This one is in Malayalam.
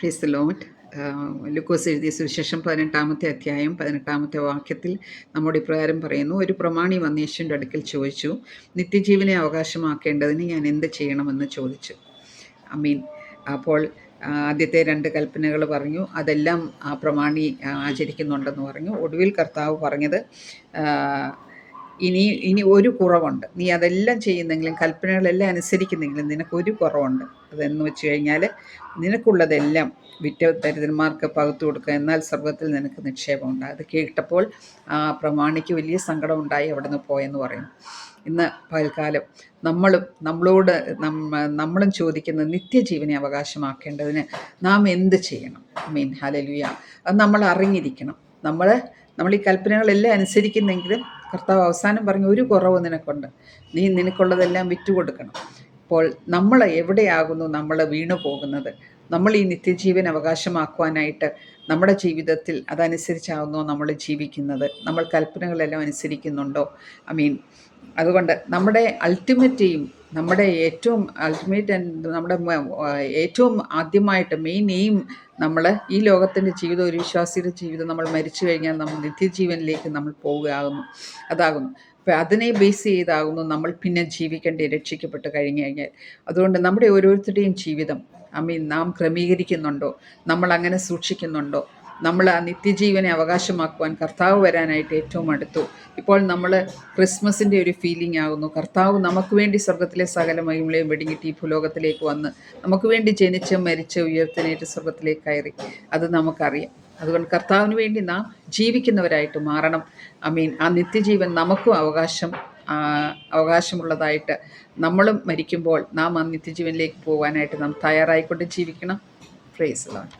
Praise the Lord. ലൂക്കോസ് എഴുതിയ സുവിശേഷം 18-ാമത്തെ അധ്യായം 18-ാമത്തെ വാക്യത്തിൽ നമ്മോട് ഇപ്രകാരം പറയുന്നു. ഒരു പ്രമാണി വന്ന് യേശുവിൻ്റെ അടുക്കൽ ചോദിച്ചു, നിത്യജീവനെ അവകാശമാക്കേണ്ടതിന് ഞാൻ എന്ത് ചെയ്യണമെന്ന് ചോദിച്ചു. അമീൻ. അപ്പോൾ ആദ്യത്തെ 2 കൽപ്പനകൾ പറഞ്ഞു. അതെല്ലാം ആ പ്രമാണി ആചരിക്കുന്നുണ്ടെന്ന് പറഞ്ഞു. ഒടുവിൽ കർത്താവ് പറഞ്ഞത്, ഇനി ഒരു കുറവുണ്ട്. നീ അതെല്ലാം ചെയ്യുന്നെങ്കിലും കൽപ്പനകളെല്ലാം അനുസരിക്കുന്നെങ്കിലും നിനക്കൊരു കുറവുണ്ട്. അതെന്ന് വെച്ച് കഴിഞ്ഞാൽ, നിനക്കുള്ളതെല്ലാം വിറ്റ് ദരിദ്രന്മാർക്ക് പകുത്തു കൊടുക്കുക, എന്നാൽ സ്വർഗത്തിൽ നിനക്ക് നിക്ഷേപമുണ്ട്. അത് കേട്ടപ്പോൾ ആ പ്രമാണിക്ക് വലിയ സങ്കടം ഉണ്ടായി, അവിടെ നിന്ന് പോയെന്ന് പറയുന്നു. ഇന്ന് പകൽക്കാലം നമ്മളും ചോദിക്കുന്ന നിത്യജീവനെ അവകാശമാക്കേണ്ടതിന് നാം എന്ത് ചെയ്യണം? മീൻ ഹല്ലേലൂയ. അത് നമ്മൾ അറിഞ്ഞിരിക്കണം. നമ്മൾ ഈ കൽപ്പനകളെല്ലാം അനുസരിക്കുന്നെങ്കിലും കർത്താവ് അവസാനം പറഞ്ഞു, ഒരു കുറവ് നിനക്കുണ്ട്, നീ നിനക്കുള്ളതെല്ലാം വിറ്റുകൊടുക്കണം. അപ്പോൾ നമ്മൾ എവിടെയാകുന്നു നമ്മൾ വീണു പോകുന്നത്? നമ്മൾ ഈ നിത്യജീവൻ അവകാശമാക്കുവാനായിട്ട് നമ്മുടെ ജീവിതത്തിൽ അതനുസരിച്ചാകുന്നോ നമ്മൾ ജീവിക്കുന്നത്? നമ്മൾ കൽപ്പനകളെല്ലാം അനുസരിക്കുന്നുണ്ടോ? അതുകൊണ്ട് നമ്മുടെ നമ്മുടെ ഏറ്റവും ആദ്യമായിട്ട് മെയിൻ എയിം, നമ്മൾ ഈ ലോകത്തിൻ്റെ ജീവിതം, ഒരു വിശ്വാസിയുടെ ജീവിതം, നമ്മൾ മരിച്ചു കഴിഞ്ഞാൽ നമ്മൾ നിത്യജീവനിലേക്ക് നമ്മൾ പോവുകയാകുന്നു. അതാകുന്നു. അപ്പോൾ അതിനെ ബേസ് ചെയ്താകുന്നു നമ്മൾ പിന്നെ ജീവിക്കേണ്ടി, രക്ഷിക്കപ്പെട്ട് കഴിഞ്ഞു കഴിഞ്ഞാൽ. അതുകൊണ്ട് നമ്മുടെ ഓരോരുത്തരുടെയും ജീവിതം നാം ക്രമീകരിക്കുന്നുണ്ടോ? നമ്മൾ അങ്ങനെ സൂക്ഷിക്കുന്നുണ്ടോ? നമ്മൾ ആ നിത്യജീവനെ അവകാശമാക്കുവാൻ കർത്താവ് വരാനായിട്ട് ഏറ്റവും അടുത്തു. ഇപ്പോൾ നമ്മൾ ക്രിസ്മസിൻ്റെ ഒരു ഫീലിംഗ് ആകുന്നു. കർത്താവ് നമുക്ക് വേണ്ടി സ്വർഗത്തിലെ സകല മഹിമകളെയും വെടിഞ്ഞിട്ട് ഈ ഭൂലോകത്തിലേക്ക് വന്ന് നമുക്ക് വേണ്ടി ജനിച്ച് മരിച്ച് ഉയർത്തെഴുന്നേറ്റ് സ്വർഗത്തിലേക്ക് കയറി. അത് നമുക്കറിയാം. അതുകൊണ്ട് കർത്താവിന് വേണ്ടി നാം ജീവിക്കുന്നവരായിട്ട് മാറണം. ആ നിത്യജീവൻ നമുക്കും അവകാശമുള്ളതായിട്ട് നമ്മളും മരിക്കുമ്പോൾ നാം ആ നിത്യജീവനിലേക്ക് പോകാനായിട്ട് നാം തയ്യാറായിക്കൊണ്ട് ജീവിക്കണം. Praise the Lord.